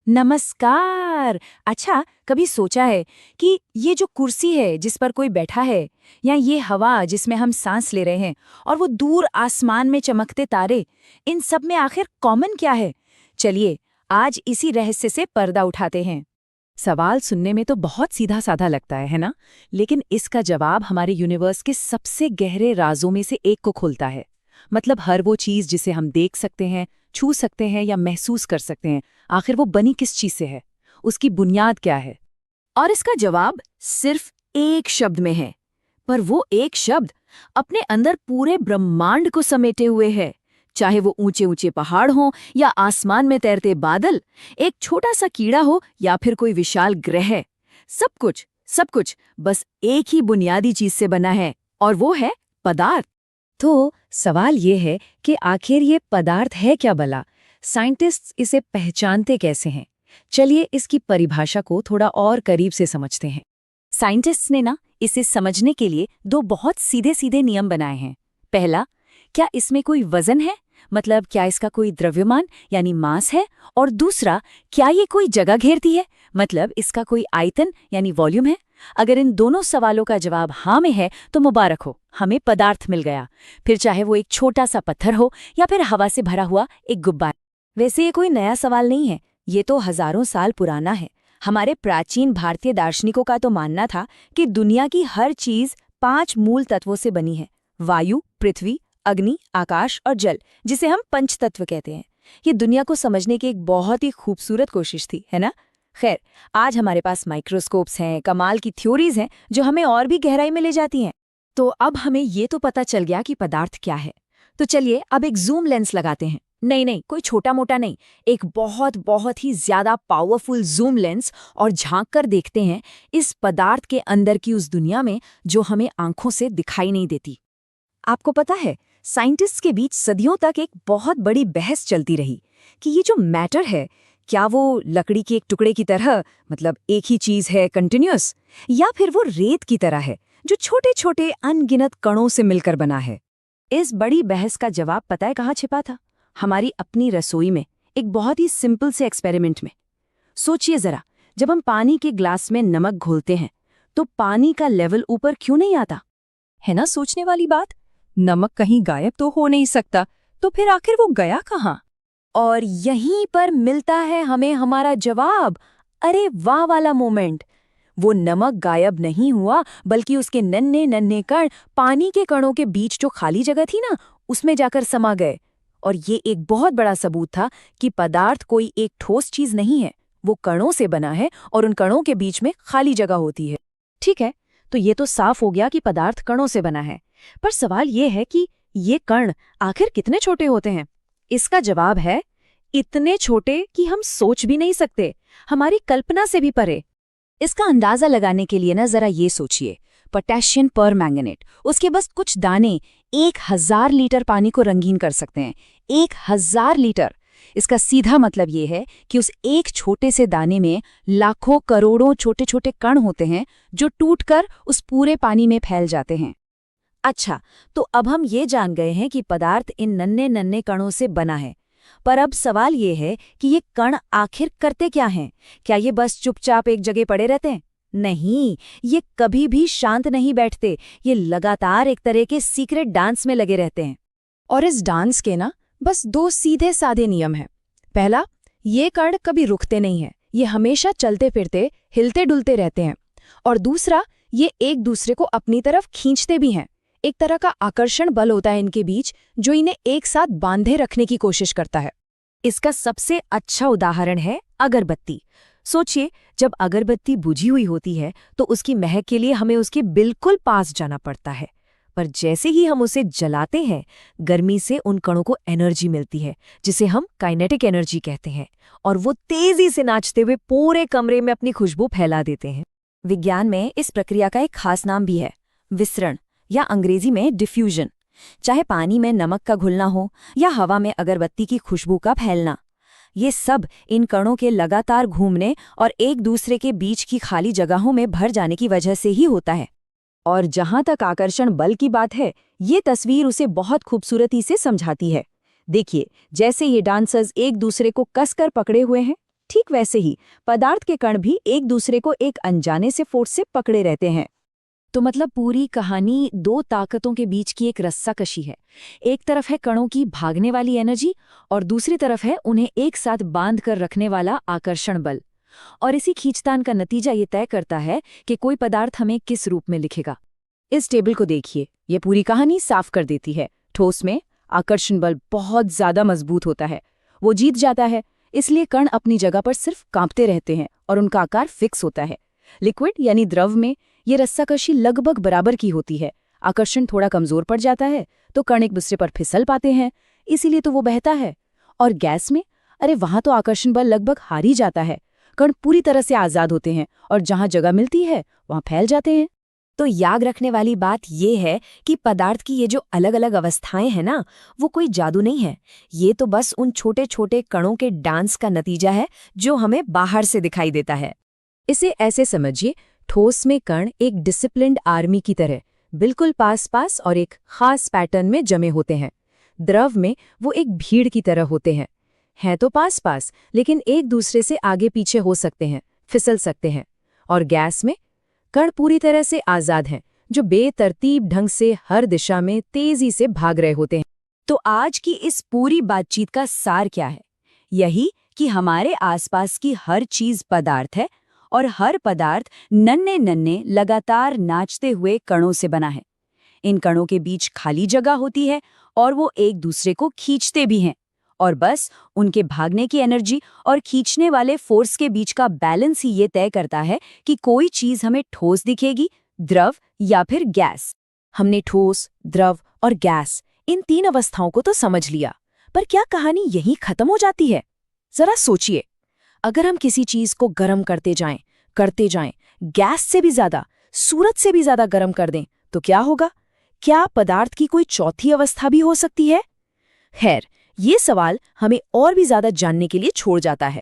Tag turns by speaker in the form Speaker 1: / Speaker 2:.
Speaker 1: नमस्कार। अच्छा, कभी सोचा है कि ये जो कुर्सी है जिस पर कोई बैठा है, या ये हवा जिसमें हम सांस ले रहे हैं, और वो दूर आसमान में चमकते तारे, इन सब में आखिर कॉमन क्या है? चलिए, आज इसी रहस्य से पर्दा उठाते हैं।
Speaker 2: सवाल सुनने में तो बहुत सीधा साधा लगता है ना? लेकिन इसका जवाब हमारे यूनिवर्स के सबसे गहरे राजों में से एक को खोलता है। मतलब हर वो चीज जिसे हम देख सकते हैं, छू सकते हैं या महसूस कर सकते हैं, आखिर वो बनी किस चीज से है? उसकी बुनियाद क्या है?
Speaker 1: और इसका जवाब सिर्फ एक शब्द में है। पर वो एक शब्द अपने अंदर पूरे ब्रह्मांड को समेटे हुए है। चाहे वो ऊंचे ऊंचे पहाड़ हों या आसमान में तैरते बादल, एक छोटा सा कीड़ा हो या फिर कोई विशाल ग्रह, सब कुछ बस एक ही बुनियादी चीज से बना है, और वो है पदार्थ।
Speaker 2: तो सवाल ये है कि आखिर ये पदार्थ है क्या भला? साइंटिस्ट्स इसे पहचानते कैसे हैं? चलिए इसकी परिभाषा को थोड़ा और करीब से समझते हैं।
Speaker 1: साइंटिस्ट्स ने ना इसे समझने के लिए दो बहुत सीधे सीधे नियम बनाए हैं। पहला, क्या इसमें कोई वजन है? मतलब क्या इसका कोई द्रव्यमान यानी मास है? और दूसरा, क्या ये कोई जगह घेरती है? मतलब इसका कोई आयतन यानी वॉल्यूम है? अगर इन दोनों सवालों का जवाब हाँ में है तो मुबारक हो, हमें पदार्थ मिल गया। फिर चाहे वो एक छोटा सा पत्थर हो या फिर हवा से भरा हुआ एक गुब्बारा। वैसे ये कोई नया सवाल नहीं है, ये तो हजारों साल पुराना है। हमारे प्राचीन भारतीय दार्शनिकों का तो मानना था कि दुनिया की हर चीज 5 मूल तत्वों से बनी है: वायु, पृथ्वी, अग्नि, आकाश और जल, जिसे हम पंचतत्व कहते हैं। ये दुनिया को समझने की एक बहुत ही खूबसूरत कोशिश थी, है ना? खैर, आज हमारे पास माइक्रोस्कोप्स हैं, कमाल की थ्योरीज हैं जो हमें और भी गहराई में ले जाती हैं। तो अब हमें ये तो पता चल गया कि पदार्थ क्या है। तो चलिए अब एक जूम लेंस लगाते हैं। नहीं, कोई छोटा मोटा नहीं, एक बहुत बहुत ही ज्यादा पावरफुल जूम लेंस, और झांक कर देखते हैं इस पदार्थ के अंदर की उस दुनिया में जो हमें आंखों से दिखाई नहीं देती। आपको पता है, साइंटिस्ट्स के बीच सदियों तक एक बहुत बड़ी बहस चलती रही कि ये जो मैटर है, क्या वो लकड़ी के एक टुकड़े की तरह, मतलब एक ही चीज है, कंटिन्यूअस, या फिर वो रेत की तरह है जो छोटे छोटे अनगिनत कणों से मिलकर बना है। इस बड़ी बहस का जवाब पता है कहाँ छिपा था? हमारी अपनी रसोई में, एक बहुत ही सिंपल से एक्सपेरिमेंट में। सोचिए जरा, जब हम पानी के ग्लास में नमक घोलते हैं तो पानी का लेवल ऊपर क्यों नहीं आता?
Speaker 2: है ना सोचने वाली बात? नमक कहीं गायब तो हो नहीं सकता, तो फिर आखिर वो गया कहाँ?
Speaker 1: और यहीं पर मिलता है हमें हमारा जवाब। अरे वाह वाला मोमेंट! वो नमक गायब नहीं हुआ, बल्कि उसके नन्हे नन्हे कण पानी के कणों के बीच जो खाली जगह थी ना, उसमें जाकर समा गए। और ये एक बहुत बड़ा सबूत था कि पदार्थ कोई एक ठोस चीज नहीं है, वो कणों से बना है और उन कणों के बीच में खाली जगह होती है।
Speaker 2: ठीक है, तो ये तो साफ हो गया कि पदार्थ कणों से बना है। पर सवाल ये है कि ये कण आखिर कितने छोटे होते हैं? इसका जवाब है इतने छोटे कि हम सोच भी नहीं सकते, हमारी कल्पना से भी परे।
Speaker 1: इसका अंदाजा लगाने के लिए ना जरा ये सोचिए, पोटेशियम परमैंगनेट, उसके बस कुछ दाने 1000 लीटर पानी को रंगीन कर सकते हैं। 1000 लीटर! इसका सीधा मतलब ये है कि उस एक छोटे से दाने में लाखों करोड़ों छोटे छोटे कण होते हैं जो टूटकर उस पूरे पानी में फैल जाते हैं। अच्छा, तो अब हम ये जान गए हैं कि पदार्थ इन नन्हे नन्हे कणों से बना है। पर अब सवाल ये है कि ये कण आखिर करते क्या हैं? क्या ये बस चुपचाप एक जगह पड़े रहते हैं? नहीं, ये कभी भी शांत नहीं बैठते। ये लगातार एक तरह के सीक्रेट डांस में लगे रहते हैं।
Speaker 2: और इस डांस के ना बस 2 सीधे साधे नियम हैं। पहला, ये कण कभी रुकते नहीं हैं, ये हमेशा चलते फिरते हिलते डुलते रहते हैं। और दूसरा, ये एक दूसरे को अपनी तरफ खींचते भी हैं। एक तरह का आकर्षण बल होता है इनके बीच जो इन्हें एक साथ बांधे रखने की कोशिश करता है।
Speaker 1: इसका सबसे अच्छा उदाहरण है अगरबत्ती। सोचिए, जब अगरबत्ती बुझी हुई होती है तो उसकी महक के लिए हमें उसके बिल्कुल पास जाना पड़ता है। पर जैसे ही हम उसे जलाते हैं, गर्मी से उन कणों को एनर्जी मिलती है, जिसे हम काइनेटिक एनर्जी कहते हैं, और वो तेजी से नाचते हुए पूरे कमरे में अपनी खुशबू फैला देते हैं। विज्ञान में इस प्रक्रिया का एक खास नाम भी है, विसरण, या अंग्रेजी में डिफ्यूजन। चाहे पानी में नमक का घुलना हो या हवा में अगरबत्ती की खुशबू का फैलना, ये सब इन कणों के लगातार घूमने और एक दूसरे के बीच की खाली जगहों में भर जाने की वजह से ही होता है। और जहां तक आकर्षण बल की बात है, ये तस्वीर उसे बहुत खूबसूरती से समझाती है। देखिए, जैसे ये डांसर्स एक दूसरे को कसकर पकड़े हुए हैं, ठीक वैसे ही पदार्थ के कण भी एक दूसरे को एक अनजाने से फोर्स से पकड़े रहते हैं। तो मतलब पूरी कहानी दो ताकतों के बीच की एक रस्साकशी है। एक तरफ है कणों की भागने वाली एनर्जी और दूसरी तरफ है उन्हें एक साथ बांध कर रखने वाला आकर्षण बल। और इसी खींचतान का नतीजा ये तय करता है कि कोई पदार्थ हमें किस रूप में लिखेगा। इस टेबल को देखिए, ये पूरी कहानी साफ कर देती है। ठोस में आकर्षण बल बहुत ज्यादा मजबूत होता है, वो जीत जाता है, इसलिए कण अपनी जगह पर सिर्फ कांपते रहते हैं और उनका आकार फिक्स होता है। लिक्विड यानी द्रव में ये रस्साकशी लगभग बराबर की होती है। आकर्षण थोड़ा कमजोर पड़ जाता है तो कण एक दूसरे पर फिसल पाते हैं, इसीलिए तो वो बहता है। और गैस में, अरे वहां तो आकर्षण बल लगभग हार ही जाता है। कण पूरी तरह से आजाद होते हैं और जहां जगह मिलती है वहां फैल जाते हैं।
Speaker 3: तो याद रखने वाली बात ये है कि पदार्थ की ये जो अलग अलग अवस्थाएं हैं ना, वो कोई जादू नहीं है। ये तो बस उन छोटे छोटे कणों के डांस का नतीजा है जो हमें बाहर से दिखाई देता है।
Speaker 2: इसे ऐसे समझिए, ठोस में कण एक डिसिप्लिन्ड आर्मी की तरह बिल्कुल पास पास और एक खास पैटर्न में जमे होते हैं। द्रव में वो एक भीड़ की तरह होते हैं तो पास पास, लेकिन एक दूसरे से आगे पीछे हो सकते हैं, फिसल सकते हैं। और गैस में कण पूरी तरह से आजाद हैं, जो बेतरतीब ढंग से हर दिशा में तेजी से भाग रहे होते हैं।
Speaker 1: तो आज की इस पूरी बातचीत का सार क्या है? यही कि हमारे आसपास की हर चीज पदार्थ है और हर पदार्थ नन्हे नन्हे लगातार नाचते हुए कणों से बना है। इन कणों के बीच खाली जगह होती है और वो एक दूसरे को खींचते भी हैं, और बस उनके भागने की एनर्जी और खींचने वाले फोर्स के बीच का बैलेंस ही ये तय करता है कि कोई चीज हमें ठोस दिखेगी, द्रव या फिर गैस।
Speaker 2: हमने ठोस, द्रव और गैस इन 3 अवस्थाओं को तो समझ लिया, पर क्या कहानी यहीं खत्म हो जाती है? जरा सोचिए, अगर हम किसी चीज को गर्म करते जाएं, गैस से भी ज्यादा, सूरज से भी ज्यादा गर्म कर दें, तो क्या होगा? क्या पदार्थ की कोई चौथी अवस्था भी हो सकती है? खैर, ये सवाल हमें और भी ज्यादा जानने के लिए छोड़ जाता है।